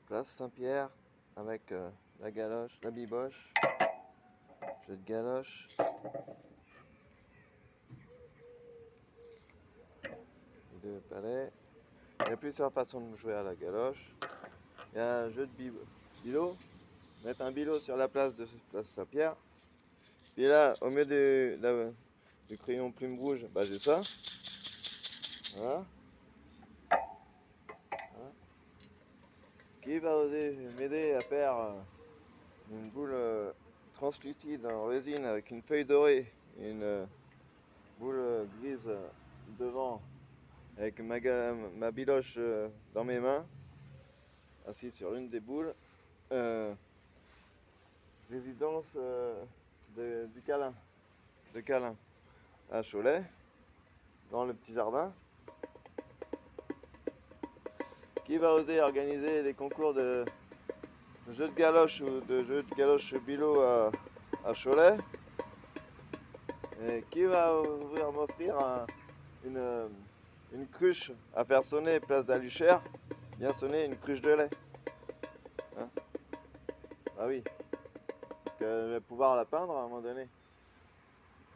Place Saint-Pierre avec la galoche, la biboche, jeu de galoche, de palais. Il y a plusieurs façons de jouer à la galoche. Il y a un jeu de bilo. Mettre un bilot sur la place de place Saint-Pierre. Puis là, au milieu du crayon plume rouge, bah j'ai ça. Voilà. Voilà. Qui va oser m'aider à faire une boule translucide en résine avec une feuille dorée et une boule grise devant avec ma biloche dans mes mains, assis sur l'une des boules. Résidence du câlin, de câlin à Cholet, dans le petit jardin. Qui va oser organiser les concours de jeux de galoche ou de jeux de galoche bilo à Cholet? Et qui va m'offrir une cruche à faire sonner place d'Aluchère? Bien sonner une cruche de lait. Hein? Ah oui, parce que je vais pouvoir la peindre à un moment donné.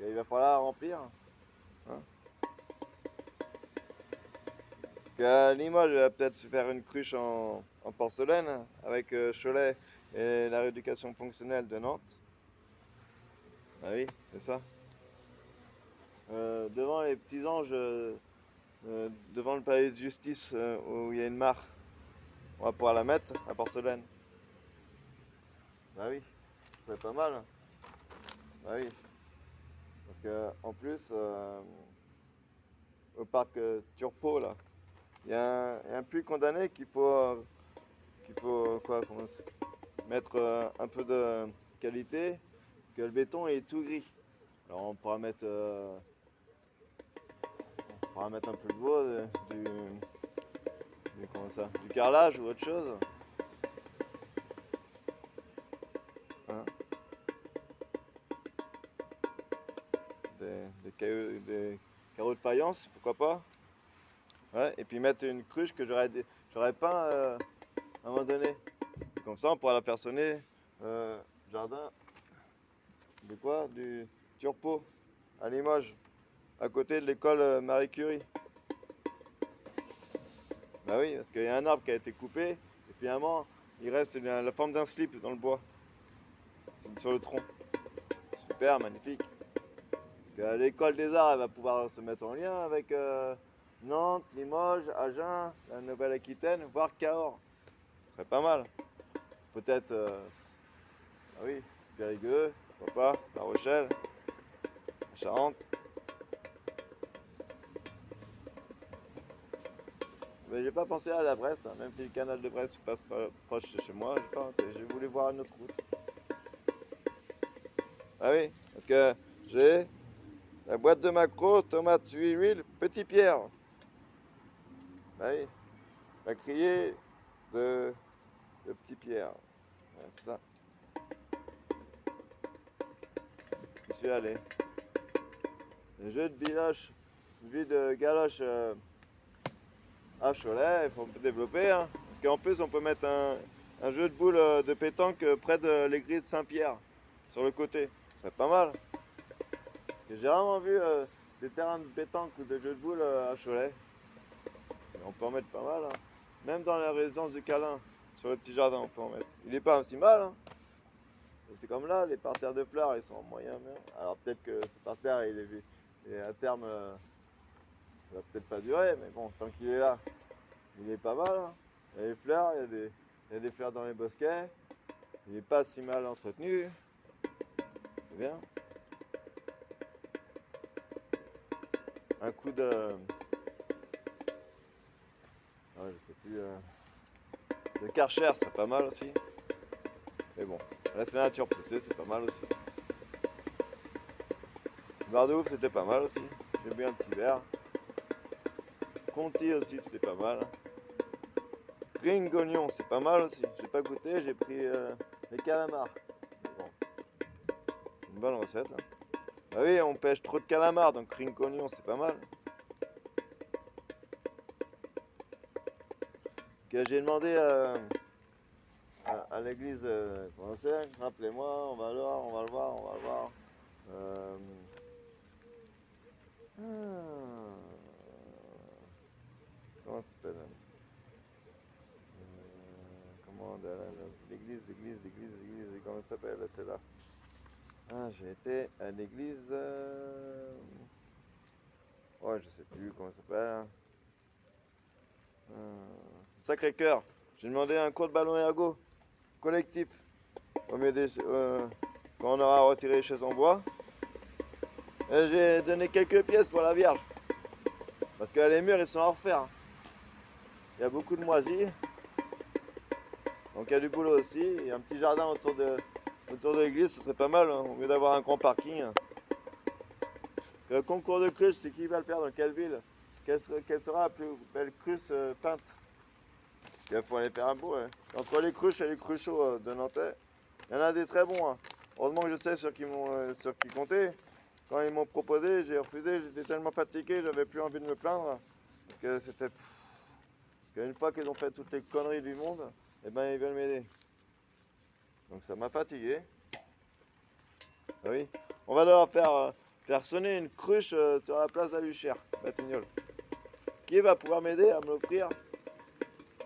Il va falloir la remplir. Hein? Parce qu'à Limoges, je vais peut-être se faire une cruche en porcelaine avec Cholet et la rééducation fonctionnelle de Nantes. Ah oui, c'est ça. Devant les petits anges, devant le palais de justice où il y a une mare, on va pouvoir la mettre à porcelaine. Bah oui, ce serait pas mal. Bah oui, parce que en plus, au parc Turpo là, il y a un puits condamné qu'il faut quoi, mettre un peu de qualité, parce que le béton est tout gris. Alors on pourra mettre un peu de bois, du carrelage ou autre chose. Hein, des carreaux de faïence, pourquoi pas. Ouais, et puis mettre une cruche que j'aurais peint à un moment donné. Comme ça, on pourra la faire sonner jardin de quoi? Du Turpo à Limoges, à côté de l'école Marie Curie. Bah oui, parce qu'il y a un arbre qui a été coupé, et finalement, il reste la forme d'un slip dans le bois, sur le tronc. Super, magnifique. L'école des arts, elle va pouvoir se mettre en lien avec Nantes, Limoges, Agen, la Nouvelle-Aquitaine, voire Cahors. Ce serait pas mal. Peut-être, ah oui, Périgueux, pourquoi pas, La Rochelle, la Charente. Mais j'ai pas pensé à la Brest, hein, même si le canal de Brest passe pas proche de chez moi, j'ai voulu voir une autre route. Ah oui, parce que j'ai la boîte de maquereau, tomates, huile, petit Pierre. Ah oui, la criée de, de petit Pierre. Ouais, c'est ça. Je suis allé. Le jeu de biloche, lui de galoche à Cholet, il faut un peu développer. Hein, parce qu'en plus, on peut mettre un jeu de boules de pétanque près de l'église Saint-Pierre, sur le côté. Ce serait pas mal. J'ai rarement vu des terrains de pétanque ou de jeux de boules à Cholet. Et on peut en mettre pas mal. Hein. Même dans la résidence du câlin, sur le petit jardin, on peut en mettre. Il est pas si mal. Hein. C'est comme là, les parterres de fleurs, ils sont en moyen. Alors peut-être que ce parterre, il est à terme, il va peut-être pas durer, mais bon, tant qu'il est là, il est pas mal. Hein. Il y a des fleurs, il y a des fleurs dans les bosquets. Il est pas si mal entretenu. C'est bien. Un coup de... Ouais, je sais plus... Le Karcher, c'est pas mal aussi. Mais bon, laisse la nature pousser, c'est pas mal aussi. Le bar de ouf, c'était pas mal aussi. J'ai bu un petit verre. Conti aussi, c'était pas mal. Ringognon, c'est pas mal aussi. J'ai pas goûté, j'ai pris les calamars. Mais bon, une bonne recette. Hein. Bah oui, on pêche trop de calamars, donc ringognon, c'est pas mal. Que j'ai demandé à l'église française. Rappelez-moi, on va le voir, on va le voir, on va le voir. Ah, comment ça s'appelle? Comment l'église, comment ça s'appelle celle-là? Ah, j'ai été à l'église. Ouais, je sais plus comment ça s'appelle. Sacré-Cœur. J'ai demandé un cours de ballon ergo collectif. Au mieux quand on aura retiré les chaises en bois. Et j'ai donné quelques pièces pour la Vierge. Parce que les murs ils sont à refaire. Il y a beaucoup de moisis. Donc il y a du boulot aussi. Il y a un petit jardin autour de l'église, ce serait pas mal, hein, au lieu d'avoir un grand parking. Le concours de cruche, c'est qui va le faire dans quelle ville? Quelle sera la plus belle cruche peinte? Il faut aller faire un bout. Hein. Entre les cruches et les cruchots de Nantais, il y en a des très bons. Hein. Heureusement que je sais sur qui compter. Quand ils m'ont proposé, j'ai refusé. J'étais tellement fatigué, j'avais plus envie de me plaindre. Parce que c'était. Une fois qu'ils ont fait toutes les conneries du monde, eh ben ils veulent m'aider. Donc ça m'a fatigué. Ah oui. On va devoir faire sonner une cruche sur la place d'Aluchère, Batignolles. Qui va pouvoir m'aider à me l'offrir?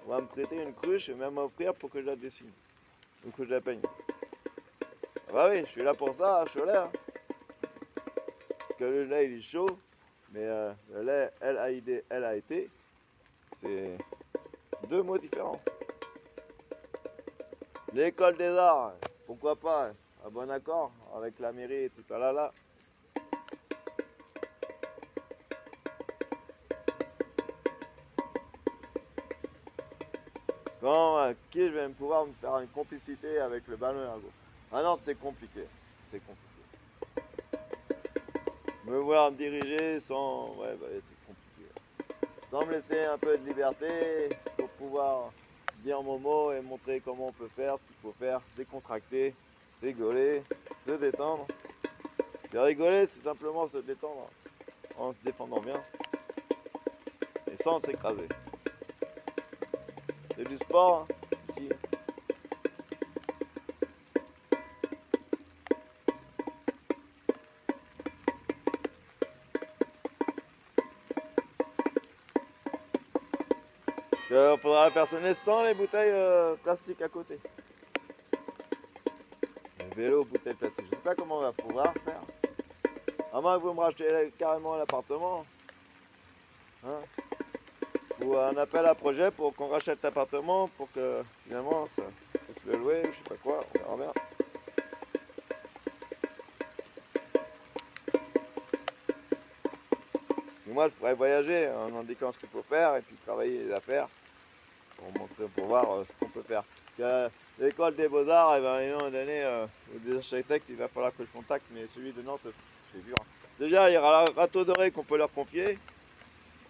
On va me prêter une cruche et même m'offrir pour que je la dessine. Ou que je la peigne. Ah bah oui, je suis là pour ça, à Cholet. Hein. Que le lait il est chaud, mais le lait L-A-I-D, L-A-I-T, c'est deux mots différents. L'école des arts, pourquoi pas, à bon accord avec la mairie et tout ça là. Qui je vais pouvoir me faire une complicité avec le ballon ergo. Ah non, c'est compliqué. C'est compliqué. Me voir me diriger sans. Ouais, bah, c'est compliqué. Sans me laisser un peu de liberté pour pouvoir dire mon mot et montrer comment on peut faire, ce qu'il faut faire, décontracter, rigoler, se détendre. Et rigoler, c'est simplement se détendre en se défendant bien et sans s'écraser. C'est du sport, hein, ici. Il faudra faire sonner sans les bouteilles plastiques à côté. Le vélo, bouteilles plastiques. Je sais pas comment on va pouvoir faire. À moins que vous me rachetez carrément l'appartement. Hein, ou un appel à projet pour qu'on rachète l'appartement pour que finalement ça puisse le louer, je sais pas quoi, on verra bien. Et moi je pourrais voyager en indiquant ce qu'il faut faire et puis travailler les affaires pour voir ce qu'on peut faire. L'école des beaux-arts, à un moment donné, des architectes, il va falloir que je contacte, mais celui de Nantes, c'est dur. Déjà, il y aura le râteau doré qu'on peut leur confier,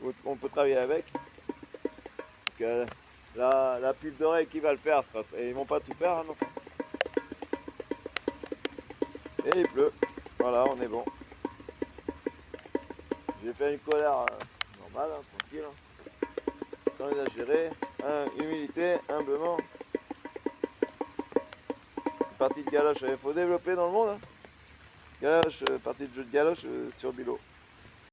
ou qu'on peut travailler avec. Parce que la pile dorée, qui va le faire? Et ils vont pas tout faire, hein, non. Et il pleut. Voilà, on est bon. J'ai fait une colère normale, hein, tranquille. Hein, sans exagérer. Humilité, humblement. Partie de galoche, il faut développer dans le monde. Hein. Galoche, partie de jeu de galoche sur Bilo.